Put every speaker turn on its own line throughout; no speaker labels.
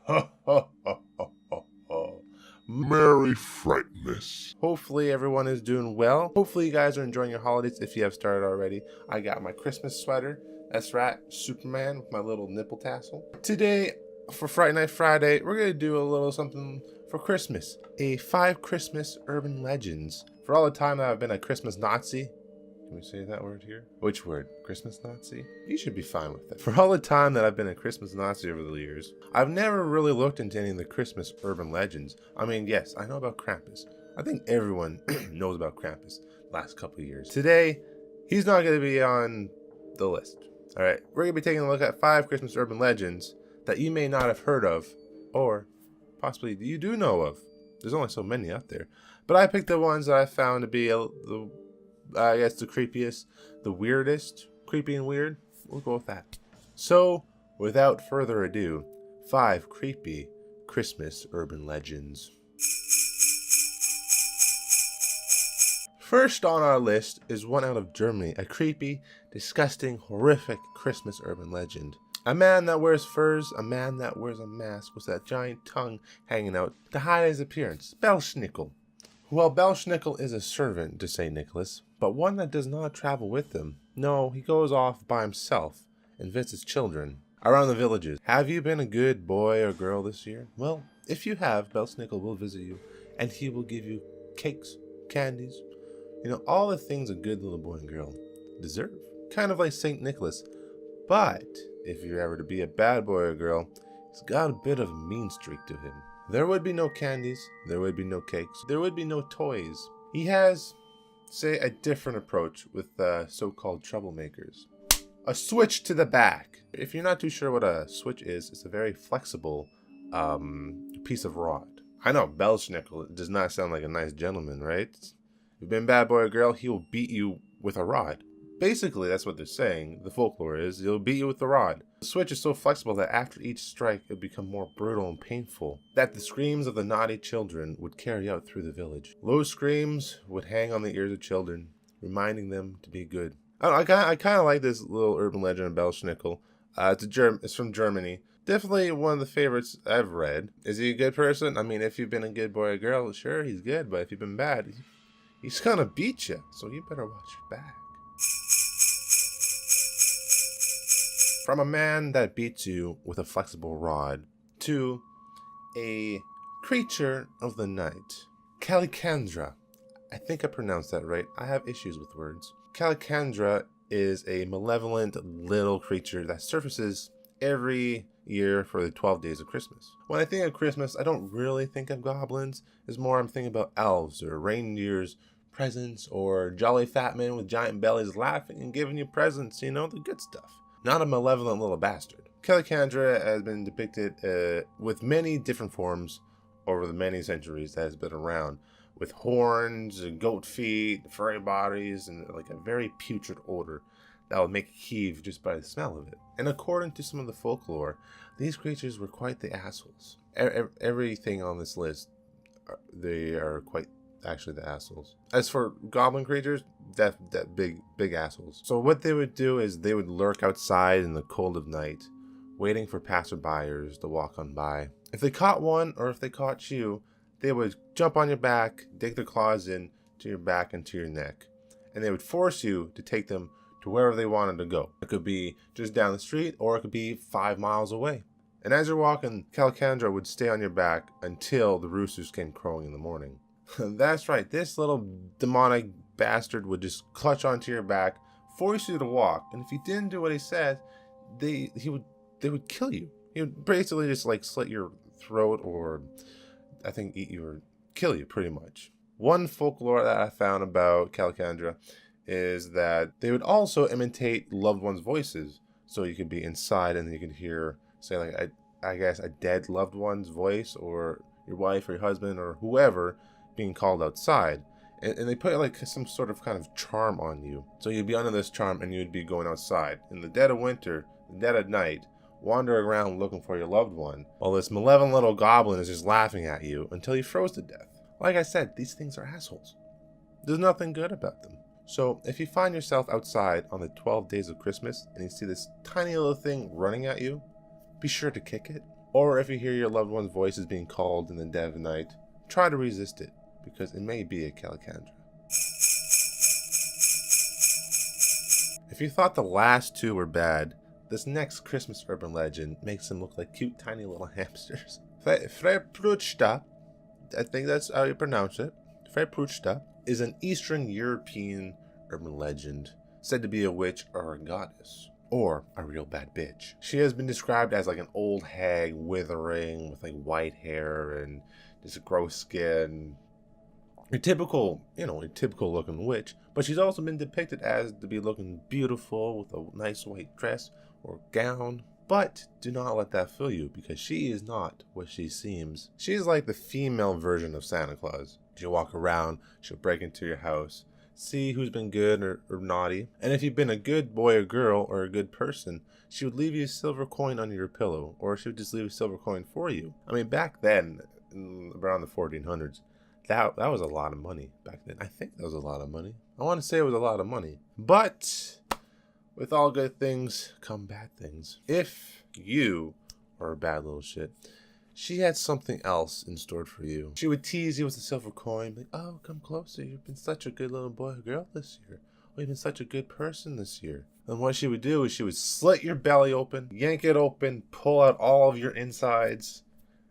Ha ha ha ha ha ha. Merry Frightmas. Hopefully everyone is doing well. Hopefully you guys are enjoying your holidays if you have started already. I got my Christmas sweater. That's right, Superman with my little nipple tassel. Today, for Fright Night Friday, we're going to do a little something for Christmas. A 5 Christmas urban legends. For all the time that I've been a Christmas Nazi. Can we say that word here? Which word? Christmas Nazi? You should be fine with that. For all the time that I've been a Christmas Nazi over the years, I've never really looked into any of the Christmas urban legends. I mean, yes, I know about Krampus. I think everyone knows about Krampus the last couple of years. Today, he's not going to be on the list. All right, we're going to be taking a look at 5 Christmas urban legends that you may not have heard of, or possibly you do know of. There's only so many out there. But I picked the ones that I found to be I guess the creepiest, the weirdest, creepy and weird. We'll go with that. So, without further ado, 5 creepy Christmas urban legends. First on our list is one out of Germany, a creepy, disgusting, horrific Christmas urban legend. A man that wears furs, a man that wears a mask with that giant tongue hanging out to hide his appearance. Belsnickel. Well, Belsnickel is a servant to St. Nicholas, but one that does not travel with him. No, he goes off by himself and visits children around the villages. Have you been a good boy or girl this year? Well, if you have, Belsnickel will visit you, and he will give you cakes, candies, all the things a good little boy and girl deserve. Kind of like St. Nicholas. But if you're ever to be a bad boy or girl, he's got a bit of a mean streak to him. There would be no candies, there would be no cakes, there would be no toys. He has, say, a different approach with so-called troublemakers. A switch to the back. If you're not too sure what a switch is, it's a very flexible piece of rod. I know, Belsnickel does not sound like a nice gentleman, right? If you've been a bad boy or girl, he will beat you with a rod. Basically, that's what they're saying. The folklore is, he'll beat you with the rod. The switch is so flexible that after each strike, it would become more brutal and painful, that the screams of the naughty children would carry out through the village. Low screams would hang on the ears of children, reminding them to be good. I kind of like this little urban legend of Belsnickel. It's from Germany. Definitely one of the favorites I've read. Is he a good person? I mean, if you've been a good boy or girl, sure, he's good. But if you've been bad, he's gonna beat you. So you better watch your back. From a man that beats you with a flexible rod to a creature of the night. Calicandra. I think I pronounced that right. I have issues with words. Calicandra is a malevolent little creature that surfaces every year for the 12 days of Christmas. When I think of Christmas, I don't really think of goblins. It's more I'm thinking about elves or reindeers, presents, or jolly fat men with giant bellies laughing and giving you presents, the good stuff. Not a malevolent little bastard. Calicandra has been depicted with many different forms over the many centuries that has been around, with horns, goat feet, furry bodies, and like a very putrid odor that would make you heave just by the smell of it. And according to some of the folklore, these creatures were quite the assholes. Everything on this list, they are quite actually the assholes. As for goblin creatures, that big assholes. So what they would do is they would lurk outside in the cold of night, waiting for passerbyers to walk on by. If they caught one, or if they caught you, they would jump on your back, dig their claws in to your back and to your neck, and they would force you to take them to wherever they wanted to go. It could be just down the street, or it could be 5 miles away. And as you're walking, Calicandra would stay on your back until the roosters came crowing in the morning. That's right, this little demonic bastard would just clutch onto your back, force you to walk, and if you didn't do what he said, they would kill you. He would basically just like slit your throat, or I think eat you or kill you, pretty much. One folklore that I found about Calicandra is that they would also imitate loved ones' voices. So you could be inside and you could hear, say, like, I guess a dead loved one's voice, or your wife or your husband or whoever being called outside. And they put like some sort of kind of charm on you. So you'd be under this charm and you'd be going outside in the dead of winter, the dead of night, wandering around looking for your loved one, while this malevolent little goblin is just laughing at you until you froze to death. Like I said, these things are assholes. There's nothing good about them. So if you find yourself outside on the 12 days of Christmas and you see this tiny little thing running at you, be sure to kick it. Or if you hear your loved one's voices being called in the dead of night, try to resist it, because it may be a Calicandra. If you thought the last two were bad, this next Christmas urban legend makes them look like cute tiny little hamsters. Frepruchta, I think that's how you pronounce it, Frepruchta, is an Eastern European urban legend said to be a witch or a goddess, or a real bad bitch. She has been described as like an old hag withering with like white hair and just gross skin. A typical looking witch, but she's also been depicted as to be looking beautiful with a nice white dress or gown. But do not let that fool you, because she is not what she seems. She is like the female version of Santa Claus. She'll walk around, she'll break into your house, see who's been good or naughty, and if you've been a good boy or girl or a good person, she would leave you a silver coin under your pillow, or she would just leave a silver coin for you. I mean, back then, around the 1400s, that was a lot of money back then. I think that was a lot of money. I want to say it was a lot of money. But with all good things come bad things. If you are a bad little shit, she had something else in store for you. She would tease you with a silver coin, like, oh, come closer. You've been such a good little boy or girl this year. Oh, you've been such a good person this year. And what she would do is she would slit your belly open, yank it open, pull out all of your insides,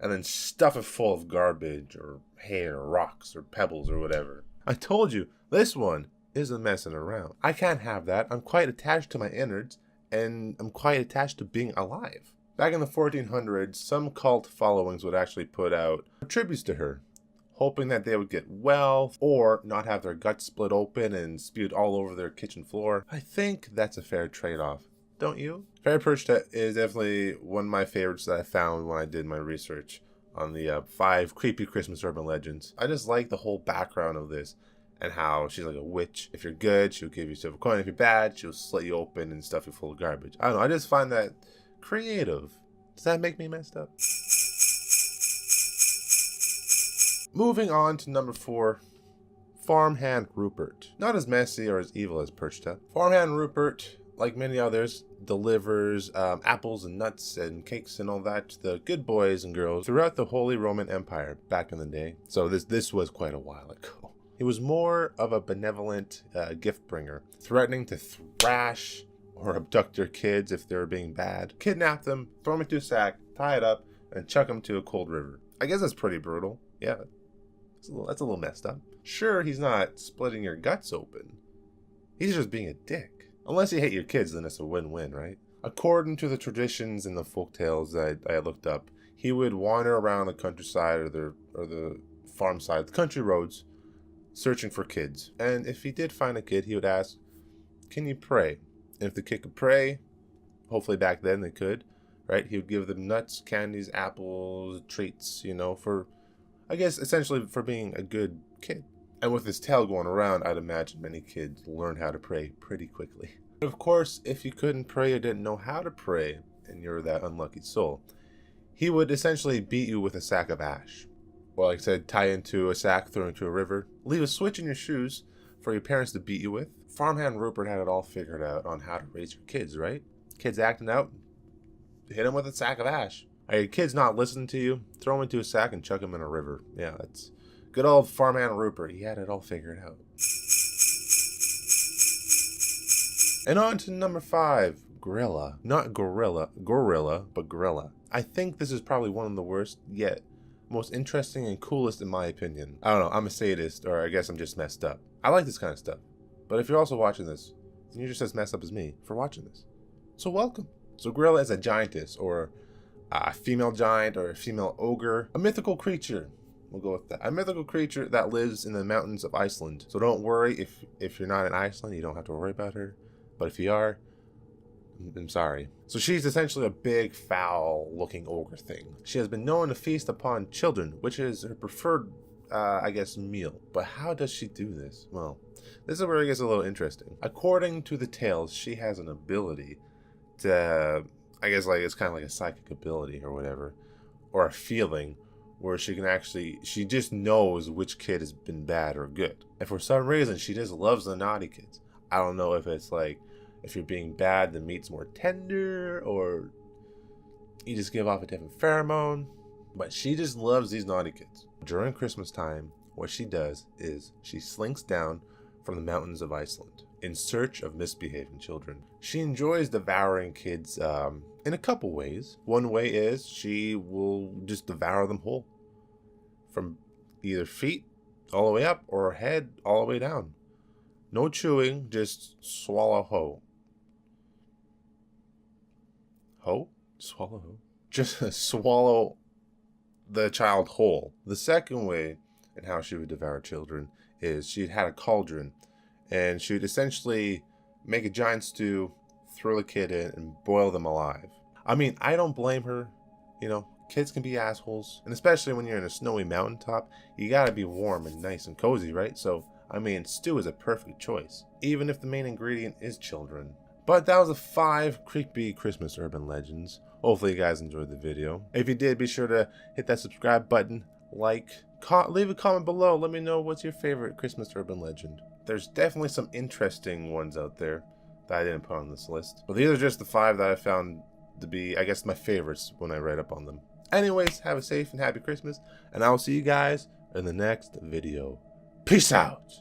and then stuff it full of garbage or hair, or rocks, or pebbles, or whatever. I told you, this one isn't messing around. I can't have that. I'm quite attached to my innards, and I'm quite attached to being alive. Back in the 1400s, some cult followings would actually put out tributes to her, hoping that they would get well or not have their guts split open and spewed all over their kitchen floor. I think that's a fair trade-off. Don't you? Frepruchta is definitely one of my favorites that I found when I did my research on the 5 creepy Christmas urban legends. I just like the whole background of this and how she's like a witch. If you're good, she'll give you a silver coin. If you're bad, she'll slit you open and stuff you full of garbage. I don't know. I just find that creative. Does that make me messed up? Moving on to number 4. Farmhand Rupert. Not as messy or as evil as Perchta. Farmhand Rupert, like many others, delivers apples and nuts and cakes and all that to the good boys and girls throughout the Holy Roman Empire back in the day. So this was quite a while ago. He was more of a benevolent gift bringer, threatening to thrash or abduct your kids if they were being bad, kidnap them, throw them into a sack, tie it up, and chuck them to a cold river. I guess that's pretty brutal. Yeah, that's a little messed up. Sure, he's not splitting your guts open. He's just being a dick. Unless you hate your kids, then it's a win-win, right? According to the traditions and the folktales that I looked up, he would wander around the countryside or the farm side, the country roads, searching for kids. And if he did find a kid, he would ask, can you pray? And if the kid could pray, hopefully back then they could, right? He would give them nuts, candies, apples, treats, for, I guess, essentially for being a good kid. And with his tale going around, I'd imagine many kids learn how to pray pretty quickly. But of course, if you couldn't pray or didn't know how to pray, and you're that unlucky soul, he would essentially beat you with a sack of ash. Or like I said, tie into a sack, throw into a river, leave a switch in your shoes for your parents to beat you with. Farmhand Rupert had it all figured out on how to raise your kids, right? Kids acting out, hit them with a sack of ash. Are your kids not listening to you? Throw them into a sack and chuck them in a river. Yeah, that's good old Farmhand Rupert. He had it all figured out. And on to number 5, Gorilla. Not gorilla, but gorilla. I think this is probably one of the worst, yet most interesting and coolest in my opinion. I don't know, I'm a sadist, or I guess I'm just messed up. I like this kind of stuff. But if you're also watching this, then you're just as messed up as me for watching this. So welcome. So Gorilla is a giantess, or a female giant, or a female ogre. A mythical creature. We'll go with that. A mythical creature that lives in the mountains of Iceland. So don't worry if you're not in Iceland, you don't have to worry about her. But if you are, I'm sorry. So she's essentially a big, foul-looking ogre thing. She has been known to feast upon children, which is her preferred, meal. But how does she do this? Well, this is where it gets a little interesting. According to the tales, she has an ability to, it's kind of like a psychic ability or whatever, or a feeling where she just knows which kid has been bad or good. And for some reason, she just loves the naughty kids. I don't know if it's like, if you're being bad, the meat's more tender, or You just give off a different pheromone. But she just loves these naughty kids. During Christmas time, what she does is she slinks down from the mountains of Iceland in search of misbehaving children. She enjoys devouring kids in a couple ways. One way is she will just devour them whole, from either feet all the way up or head all the way down. No chewing, just swallow whole. Whole? Swallow whole? Just swallow the child whole. The second way in how she would devour children is she'd had a cauldron, and she'd essentially make a giant stew, throw the kid in, and boil them alive. I mean, I don't blame her. You know, kids can be assholes, and especially when you're in a snowy mountaintop, you gotta be warm and nice and cozy, right? So, I mean, stew is a perfect choice, even if the main ingredient is children. But that was the 5 creepy Christmas urban legends. Hopefully you guys enjoyed the video. If you did, be sure to hit that subscribe button, leave a comment below. Let me know what's your favorite Christmas urban legend. There's definitely some interesting ones out there that I didn't put on this list. But these are just the 5 that I found to be, I guess, my favorites when I read up on them. Anyways, have a safe and happy Christmas, and I will see you guys in the next video. Peace out!